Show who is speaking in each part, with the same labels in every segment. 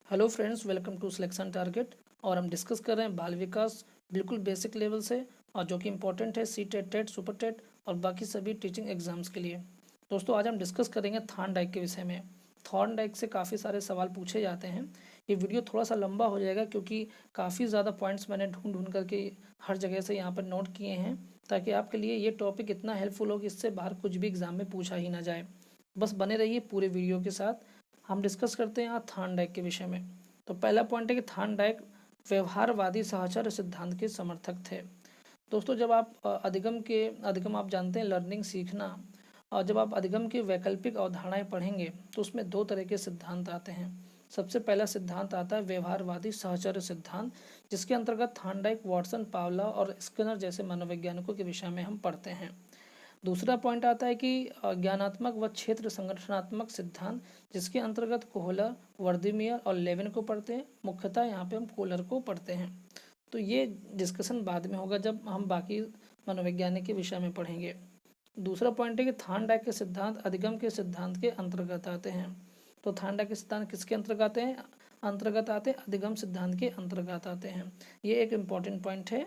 Speaker 1: Hello friends, welcome to selection target. और हम discuss कर रहे हैं बाल विकास बिल्कुल बेसिक लेवल से, और जो कि इम्पोर्टेंट है CTET, TET, super TET और बाकी सभी टीचिंग एग्जाम्स के लिए। दोस्तों, आज हम डिस्कस करेंगे थॉर्नडाइक के विषय में। थॉर्नडाइक से काफ़ी सारे सवाल पूछे जाते हैं। ये वीडियो थोड़ा सा लंबा हो जाएगा क्योंकि काफ़ी ज़्यादा पॉइंट्स मैंने ढूंढ ढूंढ करके हर जगह से यहाँ पर नोट किए हैं, ताकि आपके लिए ये टॉपिक इतना हेल्पफुल हो कि इससे बाहर कुछ भी एग्जाम में पूछा ही ना जाए। बस बने रहिए पूरे वीडियो के साथ। हम डिस्कस करते हैं यहाँ थॉर्नडाइक के विषय में। तो पहला पॉइंट है कि थॉर्नडाइक व्यवहारवादी साहचर्य सिद्धांत के समर्थक थे। दोस्तों, जब आप अधिगम आप जानते हैं, लर्निंग, सीखना। और जब आप अधिगम की वैकल्पिक अवधारणाएं पढ़ेंगे तो उसमें दो तरह के सिद्धांत आते हैं। सबसे पहला सिद्धांत आता है व्यवहारवादी साहचर्य सिद्धांत, जिसके अंतर्गत थॉर्नडाइक, वाटसन, पावला और स्किनर जैसे मनोवैज्ञानिकों के विषय में हम पढ़ते हैं। दूसरा पॉइंट आता है कि ज्ञानात्मक व क्षेत्र संगठनात्मक सिद्धांत, जिसके अंतर्गत कोहलर, वर्दीमियर और लेविन को पढ़ते हैं। मुख्यतः यहाँ पे हम कोहलर को पढ़ते हैं। तो ये डिस्कशन बाद में होगा जब हम बाकी मनोवैज्ञानिक के विषय में पढ़ेंगे। दूसरा पॉइंट है कि थॉर्नडाइक के सिद्धांत अधिगम के सिद्धांत के अंतर्गत आते हैं। तो थॉर्नडाइक के सिद्धांत किसके अंतर्गत आते हैं? अधिगम सिद्धांत के अंतर्गत आते हैं। ये एक इम्पॉर्टेंट पॉइंट है।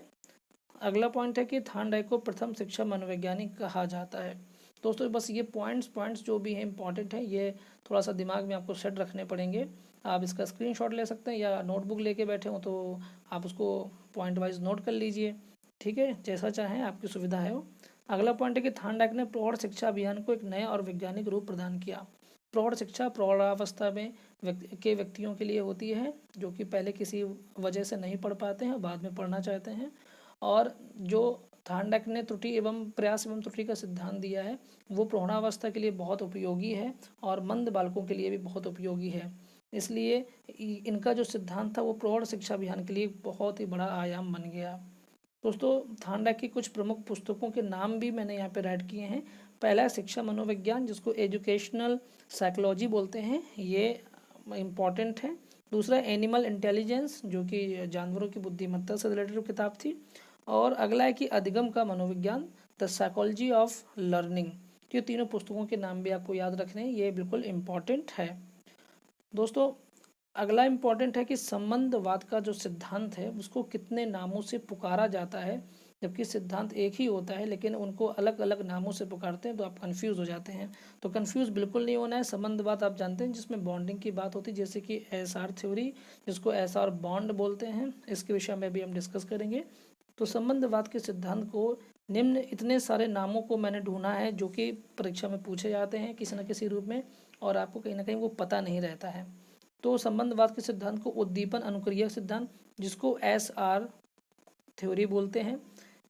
Speaker 1: अगला पॉइंट है कि थॉर्नडाइक को प्रथम शिक्षा मनोवैज्ञानिक कहा जाता है। दोस्तों, बस ये पॉइंट्स जो भी हैं इंपॉर्टेंट है, ये थोड़ा सा दिमाग में आपको सेट रखने पड़ेंगे। आप इसका स्क्रीनशॉट ले सकते हैं या नोटबुक लेके बैठे हो तो आप उसको पॉइंट वाइज नोट कर लीजिए। ठीक है, जैसा चाहें, आपकी सुविधा है वो। अगला पॉइंट है कि थॉर्नडाइक ने प्रौढ़ शिक्षा अभियान को एक नया और वैज्ञानिक रूप प्रदान किया। प्रौढ़ शिक्षा प्रौढ़ावस्था में व्यक्तियों के लिए होती है, जो कि पहले किसी वजह से नहीं पढ़ पाते हैं, बाद में पढ़ना चाहते हैं। और जो थॉर्नडाइक ने त्रुटि एवं प्रयास एवं त्रुटि का सिद्धांत दिया है, वो प्रौढ़ावस्था के लिए बहुत उपयोगी है और मंद बालकों के लिए भी बहुत उपयोगी है। इसलिए इनका जो सिद्धांत था वो प्रौढ़ शिक्षा अभियान के लिए बहुत ही बड़ा आयाम बन गया। दोस्तों, थॉर्नडाइक की कुछ प्रमुख पुस्तकों के नाम भी मैंने यहाँ पे राइट किए हैं। पहला है शिक्षा मनोविज्ञान, जिसको एजुकेशनल साइकोलॉजी बोलते हैं, ये इम्पॉर्टेंट है। दूसरा एनिमल इंटेलिजेंस, जो कि जानवरों की बुद्धिमत्ता से रिलेटेड किताब थी। और अगला है कि अधिगम का मनोविज्ञान, द साइकोलॉजी ऑफ लर्निंग। ये तीनों पुस्तकों के नाम भी आपको याद रखने हैं, ये बिल्कुल इम्पॉर्टेंट है। दोस्तों, अगला इम्पॉर्टेंट है कि संबंधवाद का जो सिद्धांत है उसको कितने नामों से पुकारा जाता है। जबकि सिद्धांत एक ही होता है लेकिन उनको अलग अलग नामों से पुकारते हैं, तो आप कंफ्यूज हो जाते हैं। तो कंफ्यूज बिल्कुल नहीं होना है। संबंधवाद आप जानते हैं जिसमें बॉन्डिंग की बात होती है, जैसे कि एसआर थ्योरी, जिसको एसआर बॉन्ड बोलते हैं। इसके विषय में भी हम डिस्कस करेंगे। तो संबंधवाद के सिद्धांत को निम्न इतने सारे नामों को मैंने ढूंढा है जो कि परीक्षा में पूछे जाते हैं किसी न किसी रूप में, और आपको कहीं ना कहीं वो पता नहीं रहता है। तो संबंधवाद के सिद्धांत को उद्दीपन अनुक्रिया सिद्धांत, जिसको एस आर थ्योरी बोलते हैं।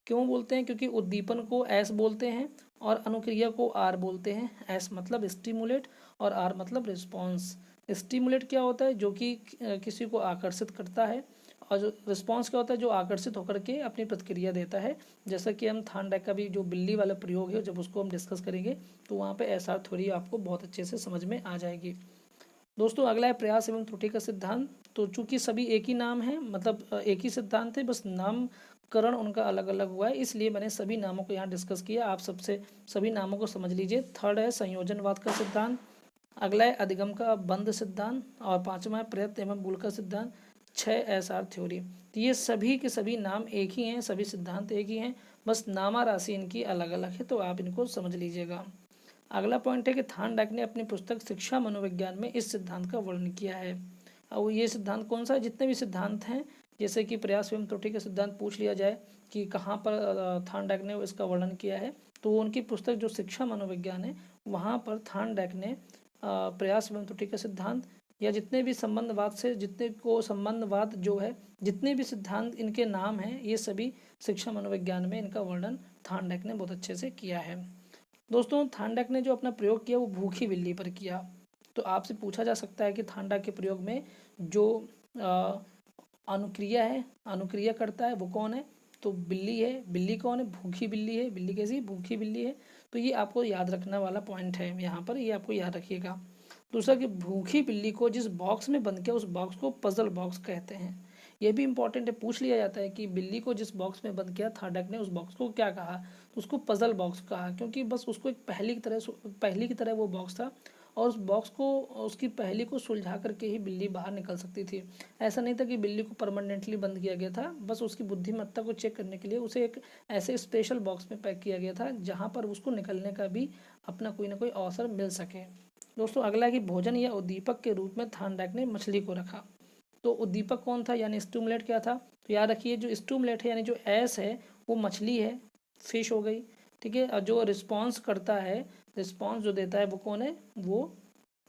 Speaker 1: क्यों बोलते हैं? क्योंकि उद्दीपन को एस बोलते हैं और अनुक्रिया को आर बोलते हैं। एस मतलब स्टिमुलेट और आर मतलब रिस्पॉन्स। स्टिमुलेट क्या होता है? जो कि किसी को आकर्षित करता है, और जो रिस्पॉन्स क्या होता है? जो आकर्षित होकर के अपनी प्रतिक्रिया देता है। जैसा कि हम थॉर्नडाइक का भी जो बिल्ली वाला प्रयोग है, जब उसको हम डिस्कस करेंगे तो वहाँ पे एस आर थ्योरी आपको बहुत अच्छे से समझ में आ जाएगी। दोस्तों, अगला है प्रयास एवं त्रुटि का सिद्धांत। तो चूंकि सभी एक ही नाम है, मतलब एक ही सिद्धांत है, बस नामकरण उनका अलग अलग हुआ है, इसलिए मैंने सभी नामों को यहाँ डिस्कस किया। आप सबसे सभी नामों को समझ लीजिए। थर्ड है संयोजनवाद का सिद्धांत। अगला है अधिगम का बंध सिद्धांत। और पांचवा है प्रयत्न एवं मूल का सिद्धांत। 6 एसआर थ्योरी। तो ये सभी के सभी नाम एक ही हैं, सभी सिद्धांत एक ही हैं, बस नामा राशि इनकी अलग अलग है, तो आप इनको समझ लीजिएगा। अगला पॉइंट है कि थॉर्नडाइक ने अपनी पुस्तक शिक्षा मनोविज्ञान में इस सिद्धांत का वर्णन किया है। और ये सिद्धांत कौन सा है? जितने भी सिद्धांत हैं, जैसे कि प्रयास एवं त्रुटि का सिद्धांत पूछ लिया जाए कि कहाँ पर थॉर्नडाइक ने इसका वर्णन किया है, तो उनकी पुस्तक जो शिक्षा मनोविज्ञान है, वहाँ पर थॉर्नडाइक ने प्रयास एवं त्रुटि का सिद्धांत, या जितने भी संबंधवाद जो है, जितने भी सिद्धांत इनके नाम हैं, ये सभी शिक्षा मनोविज्ञान में इनका वर्णन थॉर्नडाइक ने बहुत अच्छे से किया है। दोस्तों, थॉर्नडाइक ने जो अपना प्रयोग किया वो भूखी बिल्ली पर किया। तो आपसे पूछा जा सकता है कि थॉर्नडाइक के प्रयोग में जो अनुक्रिया करता है वो कौन है? तो बिल्ली है। बिल्ली कौन है? भूखी बिल्ली है। बिल्ली कैसी? भूखी बिल्ली है। तो ये आपको याद रखने वाला पॉइंट है यहाँ पर, ये आपको याद रखिएगा। दूसरा कि भूखी बिल्ली को जिस बॉक्स में बंद किया उस बॉक्स को पजल बॉक्स कहते हैं। ये भी इंपॉर्टेंट है, पूछ लिया जाता है कि बिल्ली को जिस बॉक्स में बंद किया थॉर्नडाइक ने, उस बॉक्स को क्या कहा? तो उसको पजल बॉक्स कहा, क्योंकि बस उसको एक पहेली की तरह वो बॉक्स था, और उस बॉक्स को, उसकी पहेली को सुलझा करके ही बिल्ली बाहर निकल सकती थी। ऐसा नहीं था कि बिल्ली को परमानेंटली बंद किया गया था, बस उसकी बुद्धिमत्ता को चेक करने के लिए उसे एक ऐसे स्पेशल बॉक्स में पैक किया गया था जहाँ पर उसको निकलने का भी अपना कोई ना कोई अवसर मिल सके। दोस्तों अगला है कि भोजन या उद्दीपक के रूप में थार्नडाइक ने मछली को रखा। तो उद्दीपक कौन था, यानी स्टिमुलेट क्या था? तो याद रखिए जो स्टिमुलेट है यानी जो एस है वो मछली है, फिश हो गई, ठीक है। और जो रिस्पॉन्स करता है, रिस्पॉन्स जो देता है वो कौन है? वो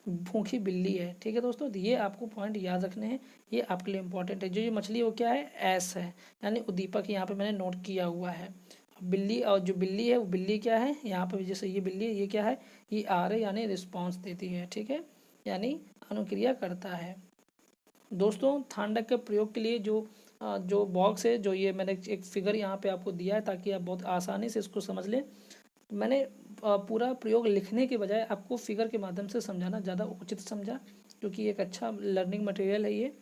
Speaker 1: भूखी बिल्ली है, ठीक है दोस्तों। तो ये आपको पॉइंट याद रखने हैं, ये आपके लिए इंपॉर्टेंट है। जो ये मछली वो क्या है? एस है, यानी उद्दीपक यहाँ पे मैंने नोट किया हुआ है। बिल्ली, और जो बिल्ली है वो बिल्ली क्या है यहाँ पर? जैसे ये बिल्ली है, ये क्या है? ये आर है, यानी रिस्पॉन्स देती है, ठीक है, यानी अनुक्रिया करता है। दोस्तों थार्नडाइक के प्रयोग के लिए जो बॉक्स है, जो ये मैंने एक फिगर यहाँ पे आपको दिया है ताकि आप बहुत आसानी से इसको समझ लें। मैंने पूरा प्रयोग लिखने के बजाय आपको फिगर के माध्यम से समझाना ज़्यादा उचित समझा, क्योंकि एक अच्छा लर्निंग मटेरियल है ये।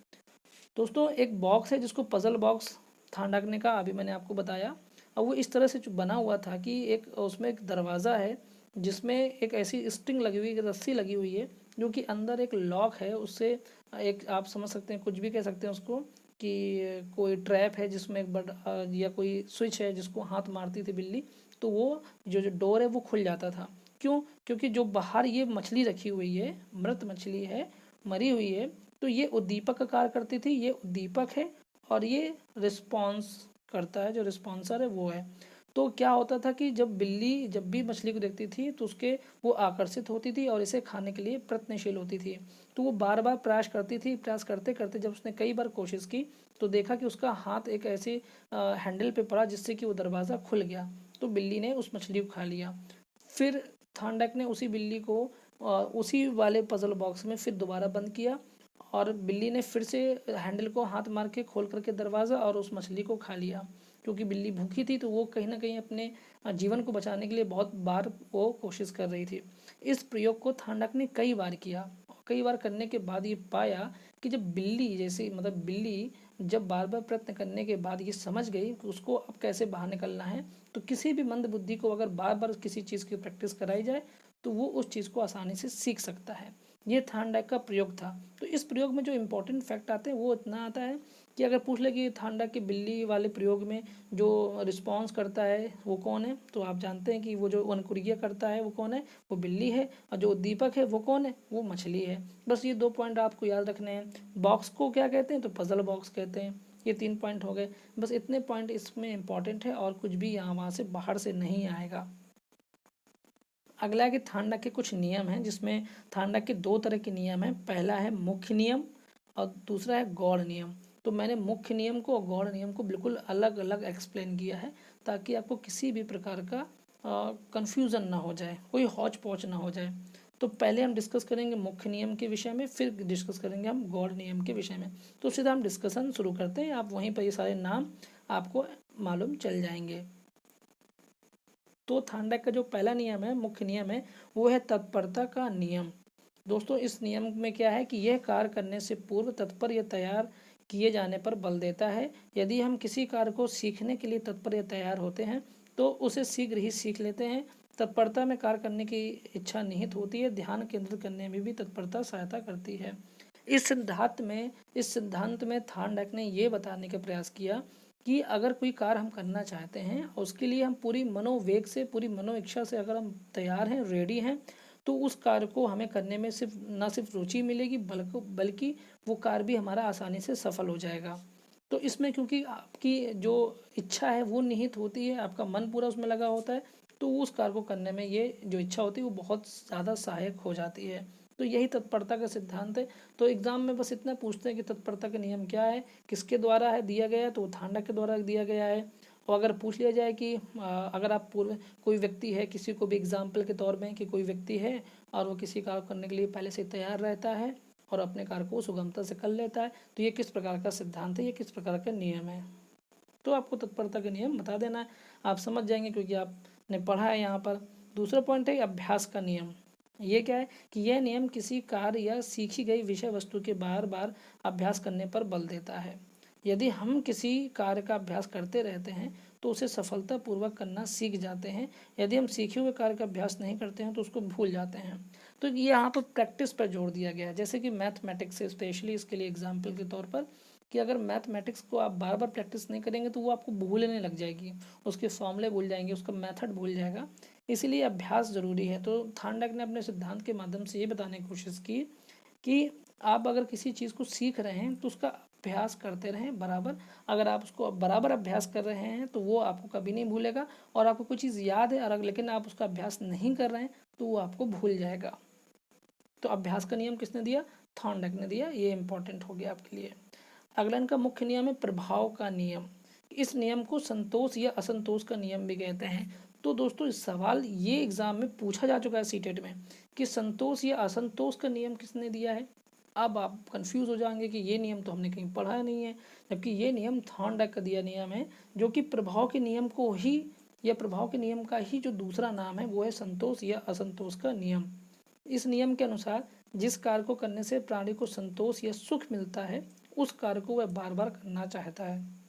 Speaker 1: दोस्तों एक बॉक्स है जिसको पजल बॉक्स थार्नडाइक ने कहा, अभी मैंने आपको बताया। और वो इस तरह से बना हुआ था कि एक उसमें एक दरवाज़ा है जिसमें एक ऐसी स्ट्रिंग लगी हुई, एक रस्सी लगी हुई है, जो कि अंदर एक लॉक है। उससे एक आप समझ सकते हैं, कुछ भी कह सकते हैं उसको, कि कोई ट्रैप है जिसमें एक बड़ा या कोई स्विच है जिसको हाथ मारती थी बिल्ली, तो वो जो डोर है वो खुल जाता था। क्यों? क्योंकि जो बाहर ये मछली रखी हुई है, मृत मछली है, मरी हुई है, तो ये उद्दीपक का कार्य करती थी, ये उद्दीपक है, और ये रिस्पॉन्स करता है, जो रिस्पॉन्सर है वो है। तो क्या होता था कि जब बिल्ली जब भी मछली को देखती थी तो उसके वो आकर्षित होती थी और इसे खाने के लिए प्रयत्नशील होती थी। तो वो बार बार प्रयास करती थी, प्रयास करते करते जब उसने कई बार कोशिश की तो देखा कि उसका हाथ एक ऐसे हैंडल पे पड़ा जिससे कि वो दरवाज़ा खुल गया। तो बिल्ली ने उस मछली को खा लिया। फिर थार्नडाइक ने उसी बिल्ली को उसी वाले पजल बॉक्स में फिर दोबारा बंद किया, और बिल्ली ने फिर से हैंडल को हाथ मार के खोल करके दरवाज़ा और उस मछली को खा लिया। क्योंकि बिल्ली भूखी थी तो वो कहीं ना कहीं अपने जीवन को बचाने के लिए बहुत बार वो कोशिश कर रही थी। इस प्रयोग को थार्नडाइक ने कई बार किया। कई बार करने के बाद ये पाया कि जब बिल्ली जैसे मतलब बिल्ली जब बार बार प्रयत्न करने के बाद ये समझ गई कि उसको अब कैसे बाहर निकलना है, तो किसी भी मंद बुद्धि को अगर बार बार किसी चीज़ की प्रैक्टिस कराई जाए तो वो उस चीज़ को आसानी से सीख सकता है। ये थार्नडाइक का प्रयोग था। तो इस प्रयोग में जो इम्पोर्टेंट फैक्ट आते हैं वो इतना आता है कि अगर पूछ ले कि थार्नडाइक के बिल्ली वाले प्रयोग में जो रिस्पॉन्स करता है वो कौन है, तो आप जानते हैं कि वो जो अनुक्रिया करता है वो कौन है? वो बिल्ली है। और जो उद्दीपक है वो कौन है? वो मछली है। बस ये 2 पॉइंट आपको याद रखने हैं। बॉक्स को क्या कहते हैं? तो पजल बॉक्स कहते हैं। ये 3 पॉइंट हो गए। बस इतने पॉइंट इसमें इम्पॉर्टेंट है, और कुछ भी यहाँ वहाँ से बाहर से नहीं आएगा। अगला है कि थार्नडाइक के कुछ नियम हैं, जिसमें थार्नडाइक के 2 तरह के नियम हैं। पहला है मुख्य नियम और दूसरा है गौड़ नियम। तो मैंने मुख्य नियम को और गौड़ नियम को बिल्कुल अलग अलग एक्सप्लेन किया है, ताकि आपको किसी भी प्रकार का कंफ्यूजन ना हो जाए, कोई हौच पौच ना हो जाए। तो पहले हम डिस्कस करेंगे मुख्य नियम के विषय में, फिर डिस्कस करेंगे हम गौड़ नियम के विषय में। तो सीधा हम डिस्कशन शुरू करते हैं, आप वहीं पर ये सारे नाम आपको मालूम चल जाएंगे। तो थार्नडाइक का जो पहला नियम है, मुख्य नियम है, वो है तत्परता का नियम। दोस्तों इस नियम में क्या है कि यह कार्य करने से पूर्व तत्पर या तैयार किए जाने पर बल देता है। यदि हम किसी कार्य को सीखने के लिए तत्पर या तैयार होते हैं तो उसे शीघ्र ही सीख लेते हैं। तत्परता में कार्य करने की इच्छा निहित होती है। ध्यान केंद्रित करने में भी तत्परता सहायता करती है। इस सिद्धांत में थार्नडाइक ने यह बताने का प्रयास किया कि अगर कोई कार्य हम करना चाहते हैं और उसके लिए हम पूरी मनोवेग से, पूरी मनो इच्छा से अगर हम तैयार हैं, रेडी हैं, तो उस कार्य को हमें करने में सिर्फ रुचि मिलेगी, बल्कि वो कार्य भी हमारा आसानी से सफल हो जाएगा। तो इसमें क्योंकि आपकी जो इच्छा है वो निहित होती है, आपका मन पूरा उसमें लगा होता है, तो उस कार्य को करने में ये जो इच्छा होती है वो बहुत ज़्यादा सहायक हो जाती है। तो यही तत्परता का सिद्धांत है। तो एग्जाम में बस इतना पूछते हैं कि तत्परता का नियम क्या है, किसके द्वारा है दिया गया है, तो थार्नडाइक के द्वारा दिया गया है। और अगर पूछ लिया जाए कि अगर आप पूर्व कोई व्यक्ति है, किसी को भी एग्जाम्पल के तौर में कि कोई व्यक्ति है और वो किसी कार्य करने के लिए पहले से तैयार रहता है और अपने कार्य को सुगमता से कर लेता है, तो ये किस प्रकार का सिद्धांत है, ये किस प्रकार का नियम है। तो आपको तत्परता का नियम बता देना है, आप समझ जाएंगे क्योंकि आपने पढ़ा है यहाँ पर। दूसरा पॉइंट है अभ्यास का नियम। ये क्या है कि यह नियम किसी कार्य या सीखी गई विषय वस्तु के बार बार अभ्यास करने पर बल देता है। यदि हम किसी कार्य का अभ्यास करते रहते हैं तो उसे सफलतापूर्वक करना सीख जाते हैं। यदि हम सीखे हुए कार्य का अभ्यास नहीं करते हैं तो उसको भूल जाते हैं। तो ये यहाँ पर प्रैक्टिस पर जोर दिया गया है। जैसे कि मैथमेटिक्स से स्पेशली इसके लिए एग्जाम्पल के तौर पर कि अगर मैथमेटिक्स को आप बार बार प्रैक्टिस नहीं करेंगे तो वो आपको भूलने लग जाएगी, उसके फॉर्मूले भूल जाएंगे, उसका मेथड भूल जाएगा। इसीलिए अभ्यास ज़रूरी है। तो थॉर्नडाइक ने अपने सिद्धांत के माध्यम से ये बताने की कोशिश की कि आप अगर किसी चीज़ को सीख रहे हैं तो उसका अभ्यास करते रहें बराबर। अगर आप उसको बराबर अभ्यास कर रहे हैं तो वो आपको कभी नहीं भूलेगा, और आपको कोई चीज़ याद है और लेकिन आप उसका अभ्यास नहीं कर रहे हैं तो वो आपको भूल जाएगा। तो अभ्यास का नियम किसने दिया? थॉर्नडाइक ने दिया। ये इंपॉर्टेंट हो गया आपके लिए। अगला इनका मुख्य नियम है प्रभाव का नियम। इस नियम को संतोष या असंतोष का नियम भी कहते हैं। तो दोस्तों इस सवाल ये एग्जाम में पूछा जा चुका है सीटेट में कि संतोष या असंतोष का नियम किसने दिया है। अब आप कंफ्यूज हो जाएंगे कि ये नियम तो हमने कहीं पढ़ा नहीं है, जबकि ये नियम थॉर्नडाइक का दिया नियम है, जो कि प्रभाव के नियम को ही या प्रभाव के नियम का ही जो दूसरा नाम है वो है संतोष या असंतोष का नियम। इस नियम के अनुसार जिस कार्य को करने से प्राणी को संतोष या सुख मिलता है उस कार्य को वह बार बार करना चाहता है।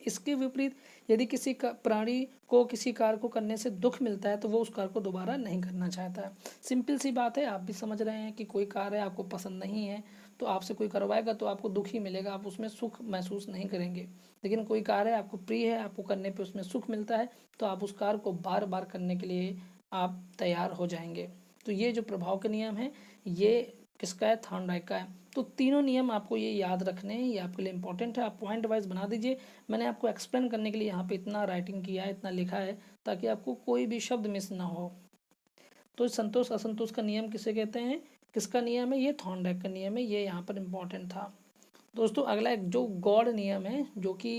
Speaker 1: इसके विपरीत यदि किसी प्राणी को किसी कार्य को करने से दुख मिलता है तो वो उस कार्य को दोबारा नहीं करना चाहता है। सिंपल सी बात है, आप भी समझ रहे हैं कि कोई कार्य आपको पसंद नहीं है तो आपसे कोई करवाएगा तो आपको दुख ही मिलेगा, आप उसमें सुख महसूस नहीं करेंगे। लेकिन कोई कार्य आपको प्रिय है, आपको करने पे उसमें सुख मिलता है तो आप उस कार्य को बार बार करने के लिए आप तैयार हो जाएंगे। तो ये जो प्रभाव के नियम है ये किसका है? थॉर्नडाइक का है। तो तीनों नियम आपको ये याद रखने हैं, ये आपके लिए इंपॉर्टेंट है। आप पॉइंट वाइज बना दीजिए। मैंने आपको एक्सप्लेन करने के लिए यहाँ पे इतना राइटिंग किया है, इतना लिखा है ताकि आपको कोई भी शब्द मिस ना हो। तो संतोष असंतोष का नियम किसे कहते हैं, किसका नियम है? ये थॉर्नडाइक का नियम है, ये यहाँ पर इम्पोर्टेंट था। दोस्तों अगला एक जो गॉड नियम है जो कि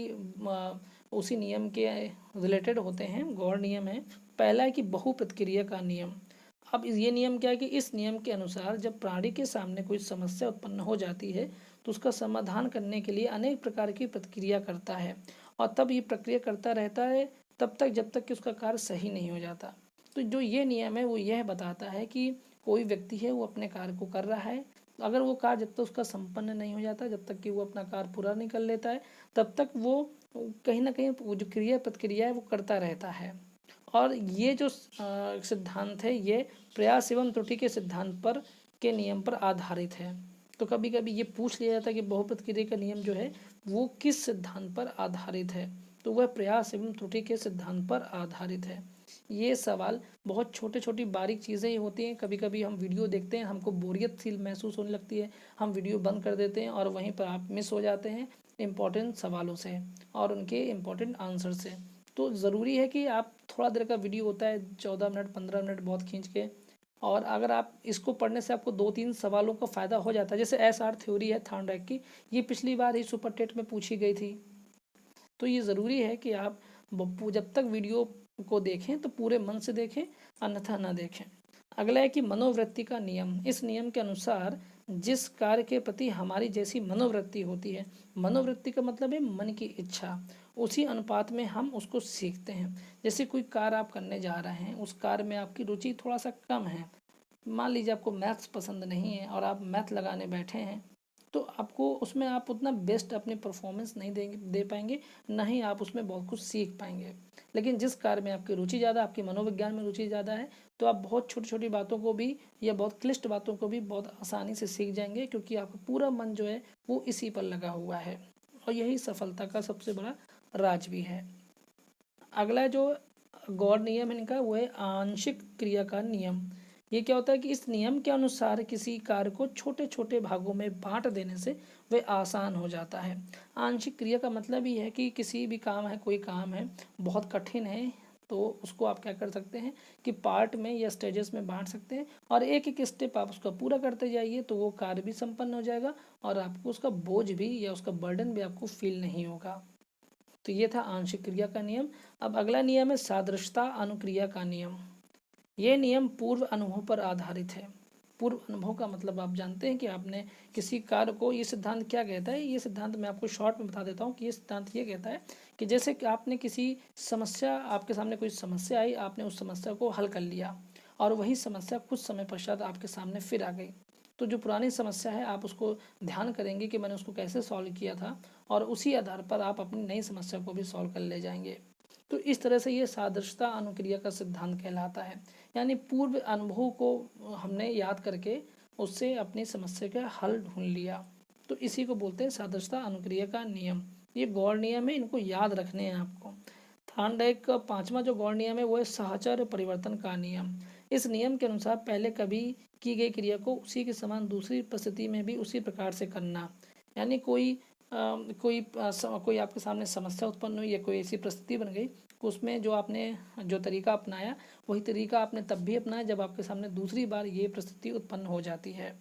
Speaker 1: उसी नियम के रिलेटेड होते हैं, गॉड नियम है। पहला है कि बहु प्रतिक्रिया का नियम। अब ये नियम क्या है कि इस नियम के अनुसार जब प्राणी के सामने कोई समस्या उत्पन्न हो जाती है तो उसका समाधान करने के लिए अनेक प्रकार की प्रतिक्रिया करता है, और तब ये प्रक्रिया करता रहता है तब तक जब तक कि उसका कार्य सही नहीं हो जाता। तो जो ये नियम है वो यह बताता है कि कोई व्यक्ति है वो अपने कार्य को कर रहा है, अगर वो कार्य जब तक उसका संपन्न नहीं हो जाता, जब तक कि वो अपना कार्य पूरा नहीं कर लेता है, तब तक वो कहीं ना कहीं वो जो क्रिया प्रतिक्रिया है वो करता रहता है। और ये जो सिद्धांत है ये प्रयास एवं त्रुटि के सिद्धांत पर के नियम पर आधारित है। तो कभी कभी ये पूछ लिया जाता है कि बहुप्रतिक्रिया का नियम जो है वो किस सिद्धांत पर आधारित है, तो वह प्रयास एवं त्रुटि के सिद्धांत पर आधारित है। ये सवाल बहुत छोटे छोटी बारीक चीज़ें ही होती हैं। कभी कभी हम वीडियो देखते हैं, हमको बोरियत सी महसूस होने लगती है, हम वीडियो बंद कर देते हैं और वहीं पर आप मिस हो जाते हैं इम्पोर्टेंट सवालों से और उनके इम्पोर्टेंट आंसर से। तो ज़रूरी है कि आप थोड़ा देर का वीडियो होता है 14 मिनट 15 मिनट बहुत खींच के, और अगर आप इसको पढ़ने से आपको 2-3 सवालों का फ़ायदा हो जाता है। जैसे SR थ्योरी है थॉर्नडाइक की, ये पिछली बार ही सुपर टेट में पूछी गई थी। तो ये ज़रूरी है कि आप जब तक वीडियो को देखें तो पूरे मन से देखें, अन्यथा ना देखें। अगला है कि मनोवृत्ति का नियम। इस नियम के अनुसार जिस कार्य के प्रति हमारी जैसी मनोवृत्ति होती है, मनोवृत्ति का मतलब है मन की इच्छा, उसी अनुपात में हम उसको सीखते हैं। जैसे कोई कार्य आप करने जा रहे हैं, उस कार्य में आपकी रुचि थोड़ा सा कम है, मान लीजिए आपको मैथ्स पसंद नहीं है और आप मैथ लगाने बैठे हैं, तो आपको उसमें आप उतना बेस्ट अपनी परफॉर्मेंस नहीं दे पाएंगे, ना ही आप उसमें बहुत कुछ सीख पाएंगे। लेकिन जिस कार्य में आपकी रुचि ज़्यादा, आपकी मनोविज्ञान में रुचि ज़्यादा है, तो आप बहुत छोटी छोटी बातों को भी या बहुत क्लिष्ट बातों को भी बहुत आसानी से सीख जाएंगे, क्योंकि आपका पूरा मन जो है वो इसी पर लगा हुआ है। और यही सफलता का सबसे बड़ा राज भी है। अगला जो गॉड नियम है इनका वो है आंशिक क्रिया का नियम। ये क्या होता है कि इस नियम के अनुसार किसी कार्य को छोटे छोटे भागों में बांट देने से वह आसान हो जाता है। आंशिक क्रिया का मतलब ही है कि किसी भी काम है, कोई काम है बहुत कठिन है, तो उसको आप क्या कर सकते हैं कि पार्ट में या स्टेजेस में बांट सकते हैं, और एक एक स्टेप आप उसका पूरा करते जाइए तो वो कार्य भी संपन्न हो जाएगा और आपको उसका बोझ भी या उसका बर्डन भी आपको फील नहीं होगा। तो ये था आंशिक क्रिया का नियम। अब अगला नियम है सादृश्यता अनुक्रिया का नियम। ये नियम पूर्व अनुभव पर आधारित है। पूर्व अनुभव का मतलब आप जानते हैं कि आपने किसी कार्य को, ये सिद्धांत क्या कहता है, ये सिद्धांत मैं आपको शॉर्ट में बता देता हूँ कि ये सिद्धांत ये कहता है कि जैसे कि आपने किसी समस्या, आपके सामने कोई समस्या आई, आपने उस समस्या को हल कर लिया और वही समस्या कुछ समय पश्चात आपके सामने फिर आ गई, तो जो पुरानी समस्या है आप उसको ध्यान करेंगे कि मैंने उसको कैसे सॉल्व किया था, और उसी आधार पर आप अपनी नई समस्या को भी सॉल्व कर ले जाएंगे। तो इस तरह से ये सादृश्यता अनुक्रिया का सिद्धांत कहलाता है। यानी पूर्व अनुभव को हमने याद करके उससे अपनी समस्या का हल ढूंढ लिया। तो इसी को बोलते हैं सादृश्यता अनुक्रिया का नियम। ये गौड़ नियम है, इनको याद रखने हैं आपको। थार्नडाइक का पांचवा जो गौड़ नियम है वो है साहचर्य परिवर्तन का नियम। इस नियम के अनुसार पहले कभी की गई क्रिया को उसी के समान दूसरी परिस्थिति में भी उसी प्रकार से करना। यानी कोई आपके सामने समस्या उत्पन्न हुई या कोई ऐसी परिस्थिति बन गई, उसमें जो आपने जो तरीका अपनाया वही तरीका आपने तब भी अपनाया जब आपके सामने दूसरी बार ये परिस्थिति उत्पन्न हो जाती है।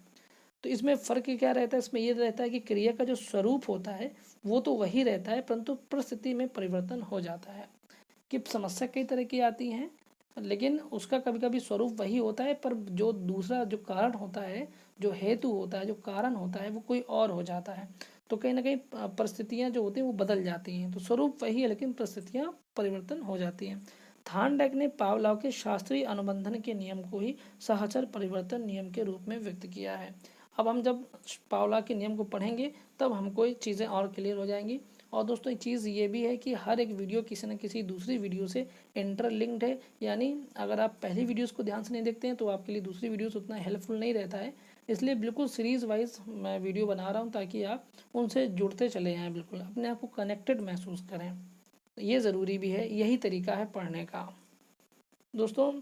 Speaker 1: तो इसमें फ़र्क क्या रहता है, इसमें ये रहता है कि क्रिया का जो स्वरूप होता है वो तो वही रहता है, परंतु परिस्थिति में परिवर्तन हो जाता है। कि समस्या कई तरह की आती हैं लेकिन उसका कभी कभी स्वरूप वही होता है, पर जो दूसरा जो कारण होता है, जो हेतु होता है, जो कारण होता है, वो कोई और हो जाता है। तो कहीं ना कहीं परिस्थितियाँ जो होती हैं वो बदल जाती हैं। तो स्वरूप वही है लेकिन परिस्थितियाँ परिवर्तन हो जाती हैं। थार्नडाइक ने पावलोव के शास्त्रीय अनुबंधन के नियम को ही सहचर परिवर्तन नियम के रूप में व्यक्त किया है। अब हम जब पावलोव के नियम को पढ़ेंगे तब हमको ये चीज़ें और क्लियर हो जाएंगी। और दोस्तों एक चीज़ ये भी है कि हर एक वीडियो किसी न किसी दूसरी वीडियो से इंटरलिंक्ड है। यानी अगर आप पहली वीडियोस को ध्यान से नहीं देखते हैं तो आपके लिए दूसरी वीडियोस उतना हेल्पफुल नहीं रहता है। इसलिए बिल्कुल सीरीज़ वाइज मैं वीडियो बना रहा हूँ ताकि आप उनसे जुड़ते चले जाएँ, बिल्कुल अपने आप को कनेक्टेड महसूस करें। ये ज़रूरी भी है, यही तरीका है पढ़ने का। दोस्तों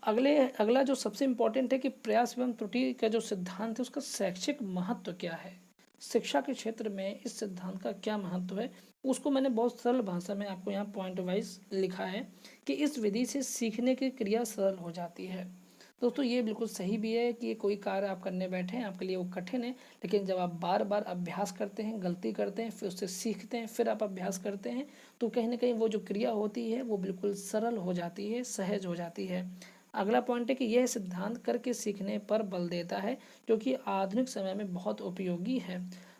Speaker 1: अगला जो सबसे इम्पोर्टेंट है कि प्रयास एवं त्रुटि का जो सिद्धांत है उसका शैक्षिक महत्व क्या है, शिक्षा के क्षेत्र में इस सिद्धांत का क्या महत्व है, उसको मैंने बहुत सरल भाषा में आपको यहाँ पॉइंट वाइज लिखा है कि इस विधि से सीखने की क्रिया सरल हो जाती है। दोस्तों ये बिल्कुल सही भी है कि कोई कार्य आप करने बैठे हैं आपके लिए वो कठिन है, लेकिन जब आप बार बार अभ्यास करते हैं, गलती करते हैं, फिर उससे सीखते हैं, फिर आप अभ्यास करते हैं, तो कहीं ना कहीं वो जो क्रिया होती है वो बिल्कुल सरल हो जाती है, सहज हो जाती है। अगला पॉइंट है कि यह सिद्धांत करके सीखने पर बल देता है जो कि आधुनिक समय में बहुत उपयोगी है।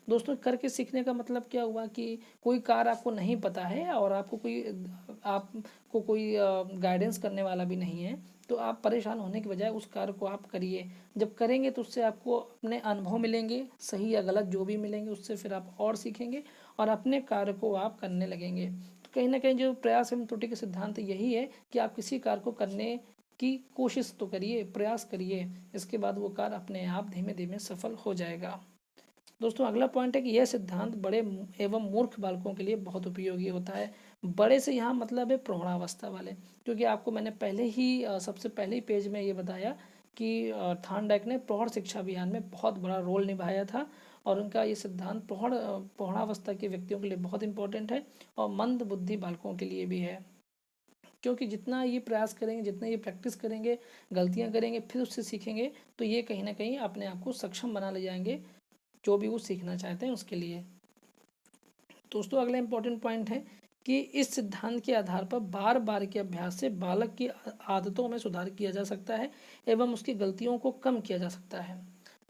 Speaker 1: दोस्तों करके सीखने का मतलब क्या हुआ कि कोई कार्य आपको नहीं पता है और आपको कोई गाइडेंस करने वाला भी नहीं है, तो आप परेशान होने के बजाय उस कार्य को आप करिए। जब करेंगे तो उससे आपको अपने अनुभव मिलेंगे, सही या गलत जो भी मिलेंगे उससे फिर आप और सीखेंगे और अपने कार्य को आप करने लगेंगे। तो कहीं ना कहीं जो प्रयास एवं त्रुटि के सिद्धांत यही है कि आप किसी कार्य को करने की कोशिश तो करिए, प्रयास करिए, इसके बाद वो कार्य अपने आप धीमे धीमे सफल हो जाएगा। दोस्तों अगला पॉइंट है कि यह सिद्धांत बड़े एवं मूर्ख बालकों के लिए बहुत उपयोगी होता है। बड़े से यहाँ मतलब है प्रौढ़ावस्था वाले, क्योंकि आपको मैंने सबसे पहले ही पेज में ये बताया कि थार्नडाइक ने प्रौढ़ शिक्षा अभियान में बहुत बड़ा रोल निभाया था और उनका ये सिद्धांत प्रौढ़ावस्था के व्यक्तियों के लिए बहुत इंपॉर्टेंट है और मंद बुद्धि बालकों के लिए भी है। क्योंकि जितना ये प्रयास करेंगे, जितना ये प्रैक्टिस करेंगे, गलतियां करेंगे, फिर उससे सीखेंगे, तो ये कहीं ना कहीं अपने आप को सक्षम बना ले जाएंगे जो भी वो सीखना चाहते हैं उसके लिए। दोस्तों अगला इंपॉर्टेंट पॉइंट है कि इस सिद्धांत के आधार पर बार बार के अभ्यास से बालक की आदतों में सुधार किया जा सकता है एवं उसकी गलतियों को कम किया जा सकता है।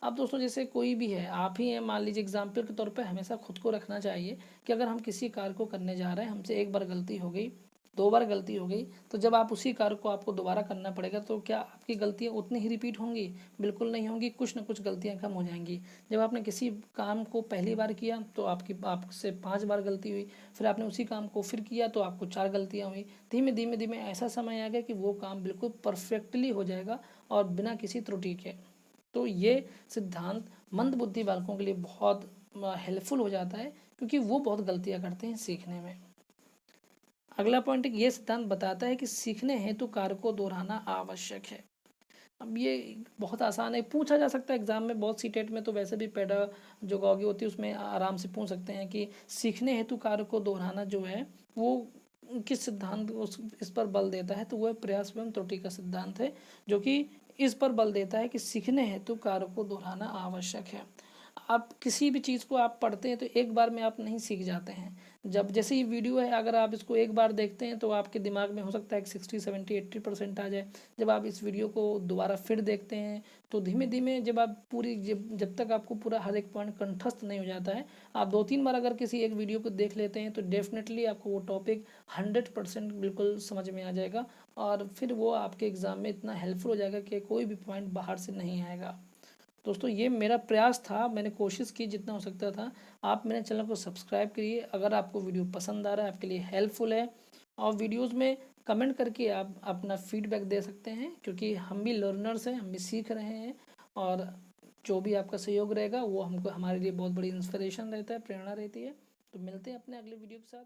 Speaker 1: अब दोस्तों जैसे कोई भी है, आप ही हैं, मान लीजिए एग्जाम्पल के तौर पे हमेशा खुद को रखना चाहिए कि अगर हम किसी कार्य को करने जा रहे हैं, हमसे एक बार गलती हो गई, दो बार गलती हो गई, तो जब आप उसी कार्य को आपको दोबारा करना पड़ेगा तो क्या आपकी गलतियाँ उतनी ही रिपीट होंगी? बिल्कुल नहीं होंगी, कुछ ना कुछ गलतियाँ कम हो जाएंगी। जब आपने किसी काम को पहली बार किया तो आपसे 5 बार गलती हुई, फिर आपने उसी काम को फिर किया तो आपको 4 गलतियाँ हुई। धीमे धीमे धीमे ऐसा समय आ गया कि वो काम बिल्कुल परफेक्टली हो जाएगा और बिना किसी त्रुटि के। तो ये सिद्धांत मंद बुद्धि बालकों के लिए बहुत हेल्पफुल हो जाता है क्योंकि वो बहुत गलतियाँ करते हैं सीखने में। अगला पॉइंट ये सिद्धांत बताता है कि सीखने हेतु कार्य को दोहराना आवश्यक है। अब ये बहुत आसान है, पूछा जा सकता है एग्जाम में, बहुत सी टेट में तो वैसे भी पेडागोगी होती है उसमें आराम से पूछ सकते हैं कि सीखने हेतु कार्य को दोहराना जो है वो किस सिद्धांत इस पर बल देता है, तो वह प्रयास एवं त्रुटि का सिद्धांत है जो कि इस पर बल देता है कि सीखने हेतु कार्य को दोहराना आवश्यक है। आप किसी भी चीज़ को आप पढ़ते हैं तो एक बार में आप नहीं सीख जाते हैं। जब जैसे ये वीडियो है, अगर आप इसको एक बार देखते हैं तो आपके दिमाग में हो सकता है कि 60 70 80% आ जाए। जब आप इस वीडियो को दोबारा फिर देखते हैं तो धीमे धीमे जब आप जब तक आपको पूरा हर एक पॉइंट कंठस्थ नहीं हो जाता है, आप 2 3 बार अगर किसी एक वीडियो को देख लेते हैं तो डेफिनेटली आपको वो टॉपिक 100% बिल्कुल समझ में आ जाएगा और फिर वो आपके एग्ज़ाम में इतना हेल्पफुल हो जाएगा कि कोई भी पॉइंट बाहर से नहीं आएगा। दोस्तों ये मेरा प्रयास था, मैंने कोशिश की जितना हो सकता था। आप मेरे चैनल को सब्सक्राइब करिए अगर आपको वीडियो पसंद आ रहा है, आपके लिए हेल्पफुल है। और वीडियोस में कमेंट करके आप अपना फीडबैक दे सकते हैं, क्योंकि हम भी लर्नर्स हैं, हम भी सीख रहे हैं। और जो भी आपका सहयोग रहेगा वो हमको हमारे लिए बहुत बड़ी इंस्पिरेशन रहता है, प्रेरणा रहती है। तो मिलते हैं अपने अगले वीडियो के साथ।